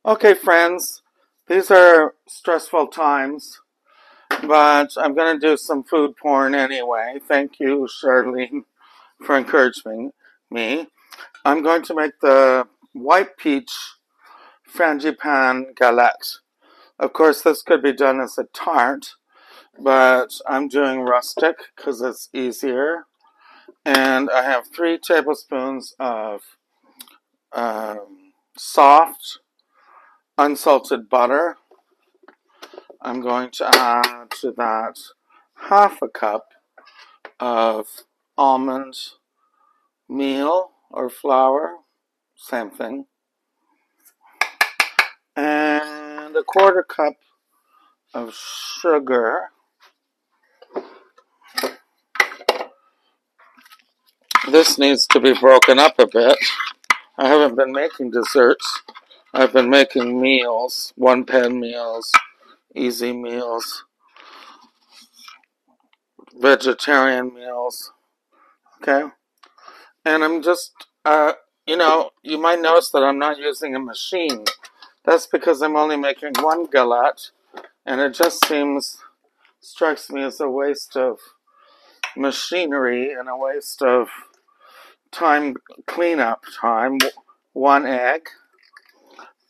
Okay, friends, these are stressful times, but I'm going to do some food porn anyway. Thank you, Charlene, for encouraging me. I'm going to make the white peach Frangipane Galette. Of course, this could be done as a tart, but I'm doing rustic because it's easier. And I have 3 tablespoons of soft, unsalted butter. I'm going to add to that half a cup of almond meal or flour, same thing, and a quarter cup of sugar. This needs to be broken up a bit. I haven't been making desserts. I've been making meals, one-pan meals, easy meals, vegetarian meals, okay? And I'm just, you might notice that I'm not using a machine. That's because I'm only making one galette, and it just strikes me as a waste of machinery and a waste of time, cleanup time. 1 egg.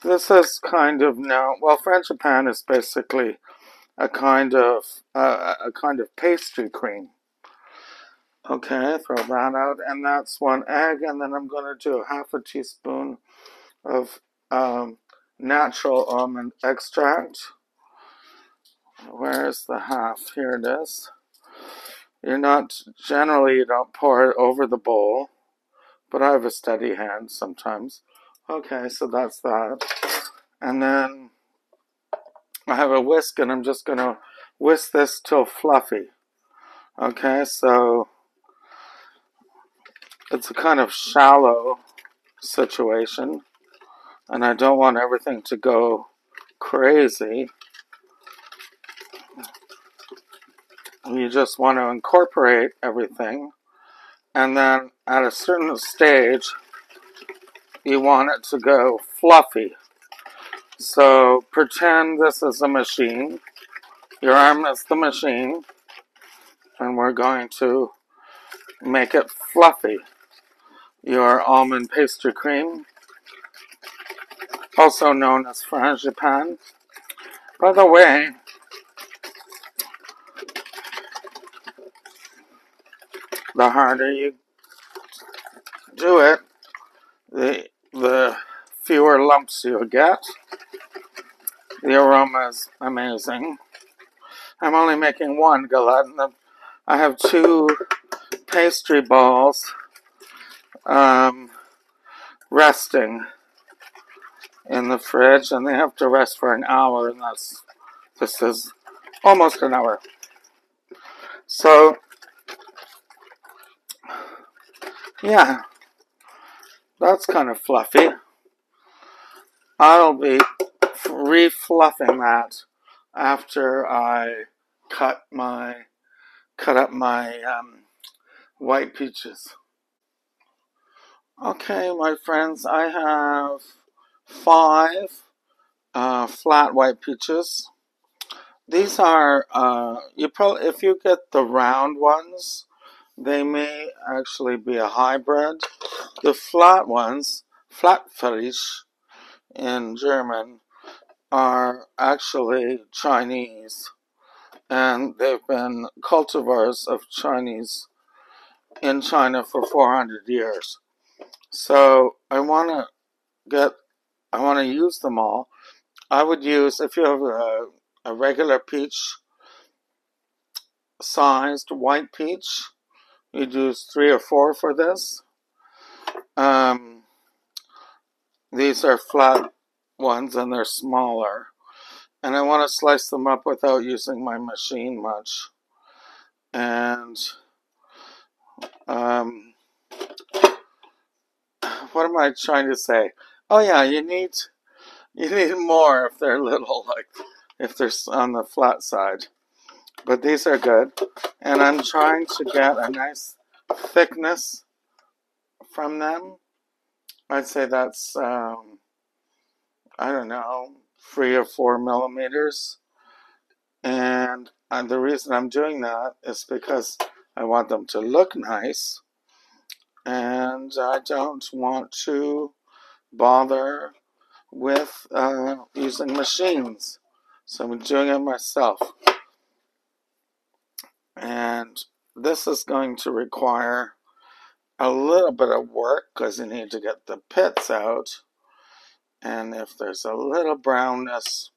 This is kind of Frangipane is basically a kind of pastry cream. Okay, throw that out, and that's 1 egg, and then I'm going to do half a teaspoon of natural almond extract. Where's the half? Here it is. You don't pour it over the bowl, but I have a steady hand sometimes. Okay, so that's that. And then I have a whisk, and I'm just going to whisk this till fluffy. Okay, so it's a kind of shallow situation, and I don't want everything to go crazy. You just want to incorporate everything, and then at a certain stage, you want it to go fluffy. So pretend this is a machine. Your arm is the machine, and we're going to make it fluffy. Your almond pastry cream, also known as Frangipane. By the way, the harder you do it, the fewer lumps you'll get. The aroma is amazing. I'm only making 1 galette, and I have 2 pastry balls resting in the fridge, and they have to rest for an hour, and this is almost an hour. So, yeah, that's kind of fluffy. I'll be refluffing that after I cut up my white peaches. Okay, my friends, I have 5 flat white peaches. These are if you get the round ones, they may actually be a hybrid. The flat ones, Flatfisch in German, are actually Chinese, and they've been cultivars of Chinese in China for 400 years. So I want to use them all. I would use, if you have a regular peach sized white peach, you'd use 3 or 4 for this. These are flat ones, and they're smaller. And I want to slice them up without using my machine much. And what am I trying to say? Oh yeah, you need more if they're little, like if they're on the flat side. But these are good. And I'm trying to get a nice thickness from them. I'd say that's I don't know, 3 or 4 millimeters. And the reason I'm doing that is because I want them to look nice, and I don't want to bother with using machines. So I'm doing it myself. And this is going to require a little bit of work because you need to get the pits out. And if there's a little brownness,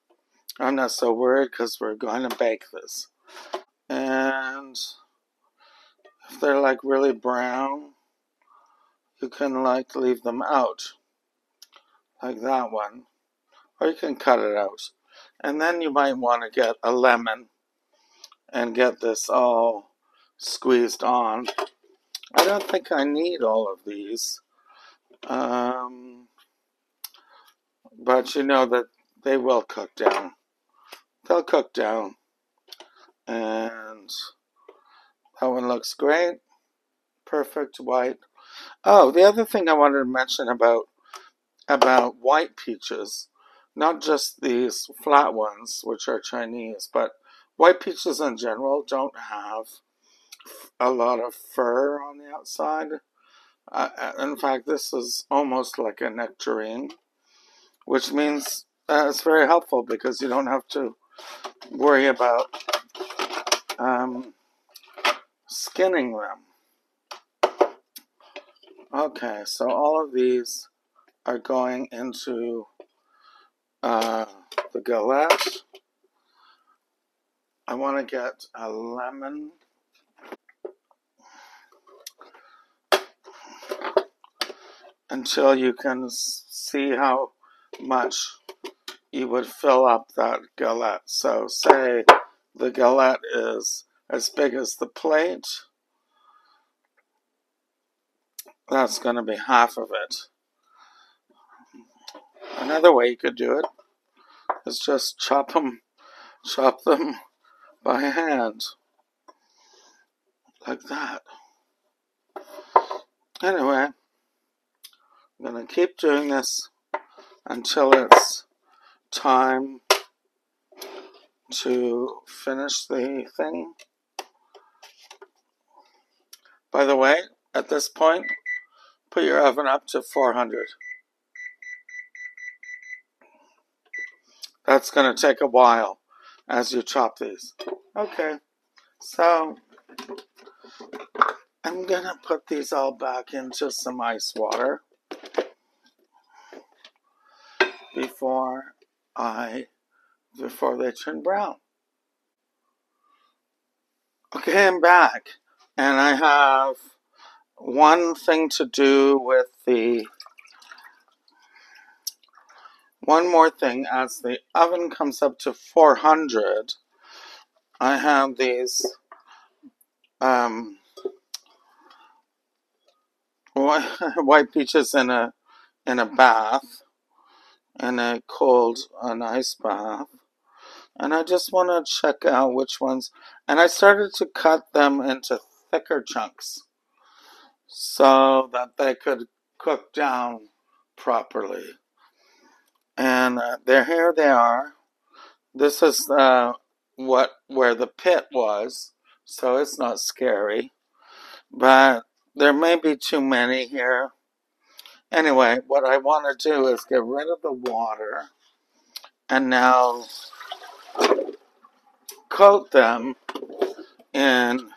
I'm not so worried because we're going to bake this. And if they're like really brown, you can like leave them out, like that one. Or you can cut it out. And then you might want to get a lemon and get this all squeezed on. I don't think I need all of these. But you know that they will cook down. They'll cook down. And that one looks great. Perfect white. Oh, the other thing I wanted to mention about white peaches, not just these flat ones, which are Chinese, but white peaches in general don't have a lot of fur on the outside. In fact, this is almost like a nectarine, which means it's very helpful because you don't have to worry about skinning them. Okay, so all of these are going into the galette. I want to get a lemon. Until you can see how much you would fill up that galette. So say the galette is as big as the plate. That's going to be half of it. Another way you could do it is just chop them by hand, like that. Anyway, I'm going to keep doing this until it's time to finish the thing. By the way, at this point, put your oven up to 400. That's going to take a while as you chop these. Okay, so I'm going to put these all back into some ice water before they turn brown. Okay, I'm back, and I have one thing to do with one more thing. As the oven comes up to 400, I have these white peaches in a bath, in an ice bath. And I just want to check out which ones. And I started to cut them into thicker chunks so that they could cook down properly. And here they are. This is where the pit was, so it's not scary. But there may be too many here. Anyway, what I want to do is get rid of the water and now coat them in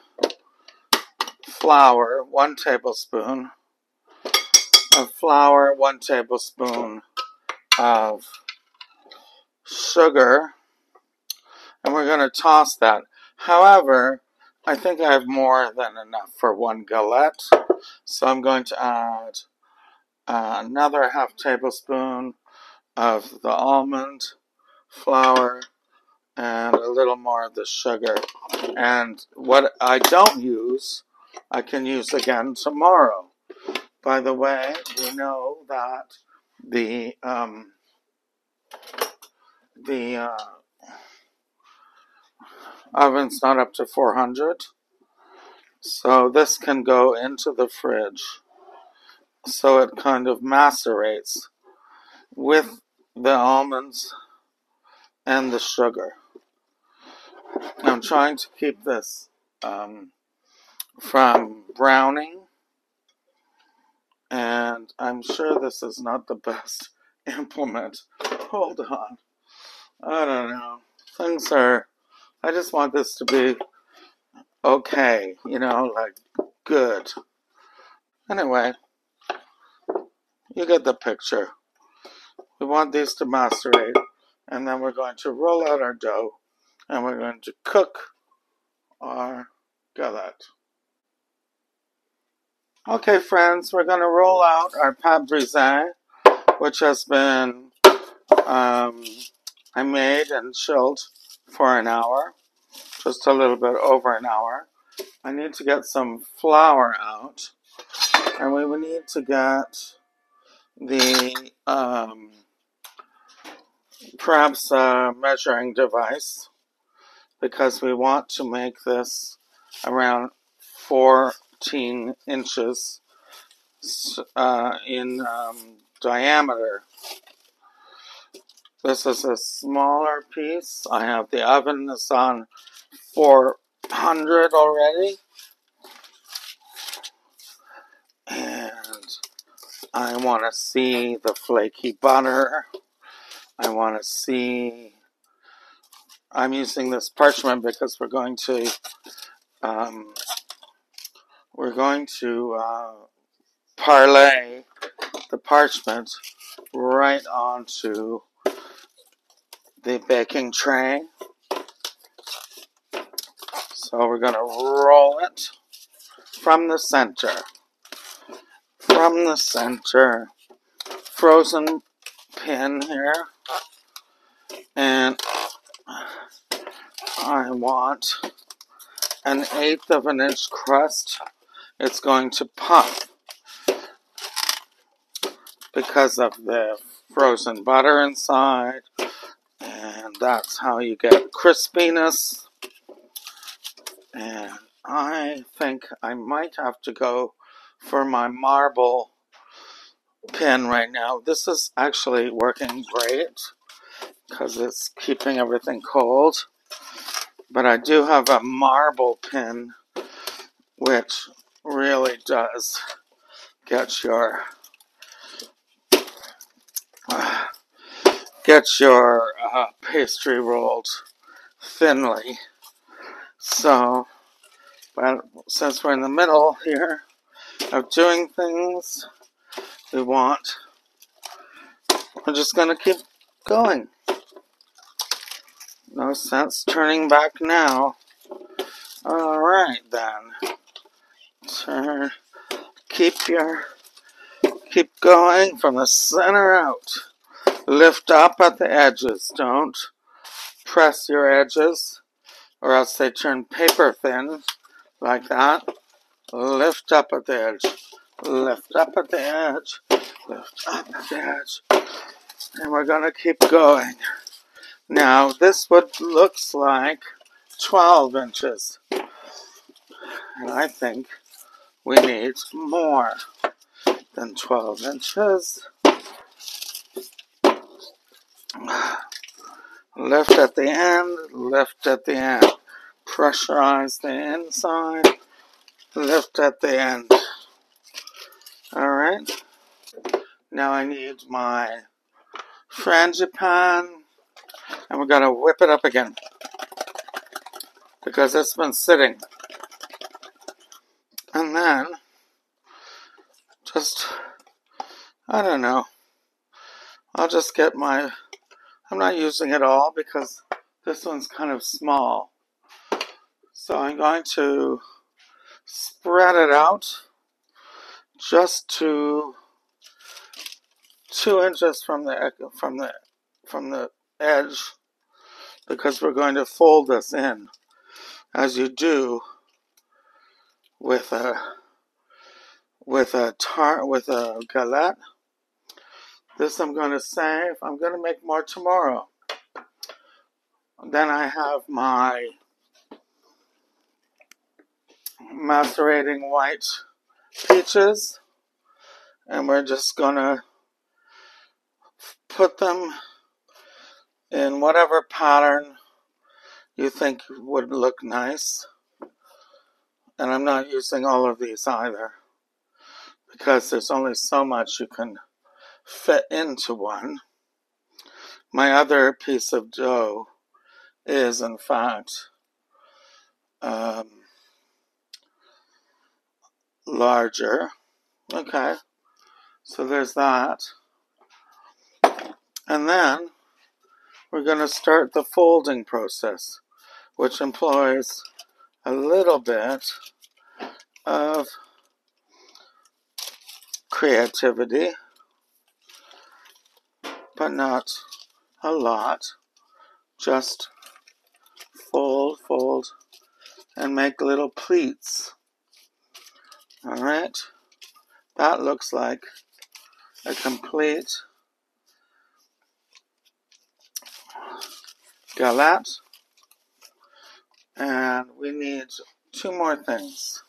flour, 1 tablespoon of flour, 1 tablespoon of sugar, and we're going to toss that. However, I think I have more than enough for 1 galette, so I'm going to add another ½ tablespoon of the almond flour and a little more of the sugar. And what I don't use, I can use again tomorrow. By the way, we know that the oven's not up to 400, so this can go into the fridge. So it kind of macerates with the almonds and the sugar. I'm trying to keep this from browning, and I'm sure this is not the best implement. Hold on. I don't know. I just want this to be okay, like good. Anyway, you get the picture. We want these to macerate, and then we're going to roll out our dough, and we're going to cook our galette. Okay, friends, we're going to roll out our pâte brisée, which has been, I made and chilled for an hour, just a little bit over an hour. I need to get some flour out, and we will need to get the, perhaps a measuring device, because we want to make this around 14 inches in diameter. This is a smaller piece. I have the oven is on 400 already. And I want to see the flaky butter. I want to see... I'm using this parchment because we're going to parlay the parchment right onto the baking tray. So we're going to roll it from the center. From the center. Frozen pin here. And I want an 1/8 of an inch crust. It's going to puff because of the frozen butter inside. And that's how you get crispiness. And I think I might have to go for my marble pin right now. This is actually working great because it's keeping everything cold. But I do have a marble pin, which really does get your pastry rolled thinly. So, but since we're in the middle here of doing things, we're just going to keep going. No sense turning back now. Alright then. Keep going from the center out. Lift up at the edges. Don't press your edges, or else they turn paper thin, like that. Lift up at the edge. Lift up at the edge. Lift up at the edge. And we're going to keep going. Now, this looks like 12 inches. And I think we need more than 12 inches. Lift at the end, lift at the end. Pressurize the inside, lift at the end. Alright. Now I need my Frangipane, and we're going to whip it up again because it's been sitting. And then, I don't know, I'll just get I'm not using it all because this one's kind of small. So I'm going to spread it out just to 2 inches from the edge, because we're going to fold this in as you do with a galette. This I'm going to save. I'm going to make more tomorrow. Then I have my macerating white peaches, and we're just going to put them in whatever pattern you think would look nice. And I'm not using all of these either, because there's only so much you can fit into one. My other piece of dough is, in fact, larger. Okay, so there's that. And then we're going to start the folding process, which employs a little bit of creativity, but not a lot. Just fold, fold, and make little pleats. Alright, that looks like a complete galette. And we need two more things.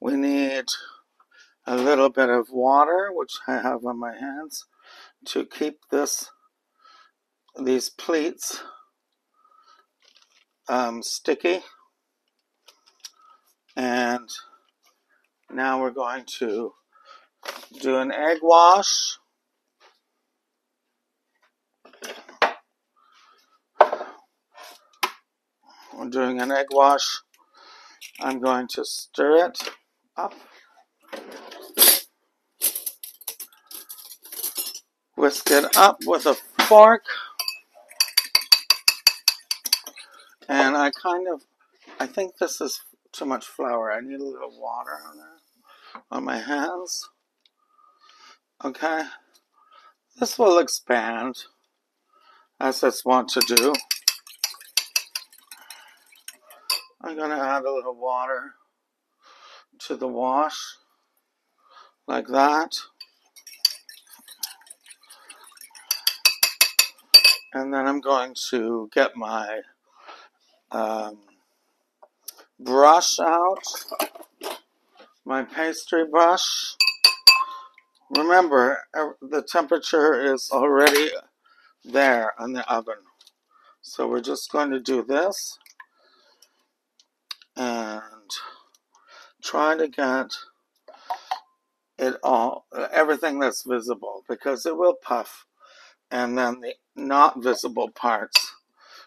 We need a little bit of water, which I have on my hands, to keep these pleats sticky. And now we're going to do an egg wash. We're doing an egg wash. I'm going to stir it up. Whisk it up with a fork. And I think this is too much flour. I need a little water on my hands. Okay. This will expand, as it's wont to do. I'm going to add a little water to the wash, like that. And then I'm going to get my brush out, my pastry brush. Remember, the temperature is already there on the oven. So we're just going to do this and try to get everything that's visible, because it will puff, and then the not visible parts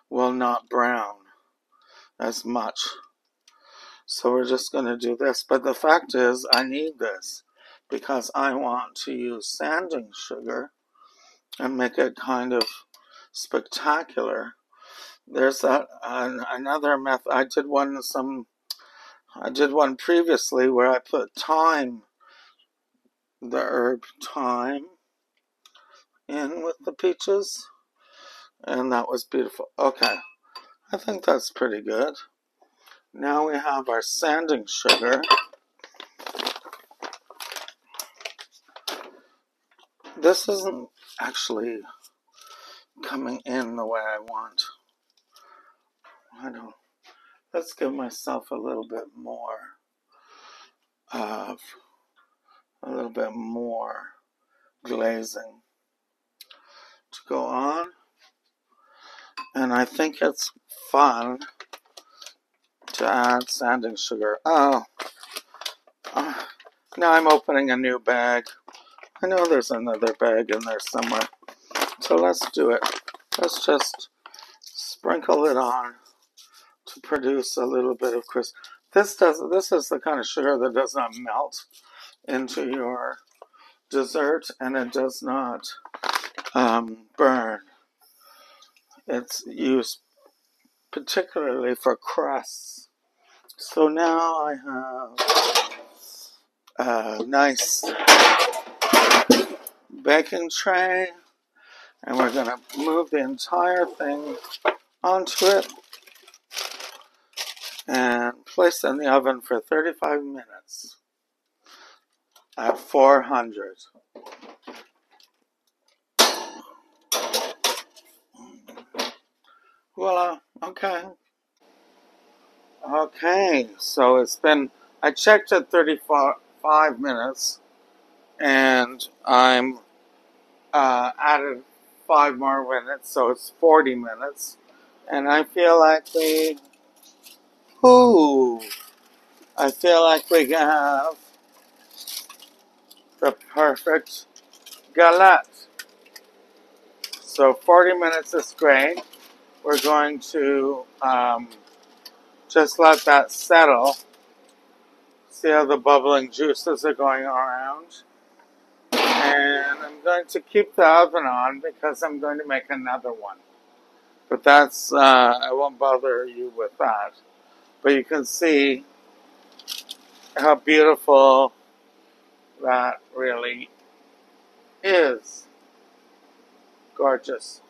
will not brown as much. So we're just going to do this. But the fact is, I need this because I want to use sanding sugar and make it kind of spectacular. There's another method. I did one previously where I put thyme, the herb thyme, in with the peaches, and that was beautiful. Okay, I think that's pretty good. Now we have our sanding sugar. This isn't actually coming in the way I want. Let's give myself a little bit more glazing to go on. And I think it's fun to add sanding sugar. Now I'm opening a new bag. I know there's another bag in there somewhere. So let's do it. Let's just sprinkle it on to produce a little bit of crisp. This is the kind of sugar that does not melt into your dessert, and it does not burn. It's used particularly for crusts. So now I have a nice baking tray, and we're going to move the entire thing onto it and place it in the oven for 35 minutes at 400. Voila. Okay. Okay, so I checked at 35 minutes, and I'm added 5 more minutes, so it's 40 minutes. And I feel like ooh, I feel like we have the perfect galette. So 40 minutes is great. We're going to just let that settle. See how the bubbling juices are going around. And I'm going to keep the oven on because I'm going to make another one. But that's, I won't bother you with that. But you can see how beautiful that really is. Gorgeous.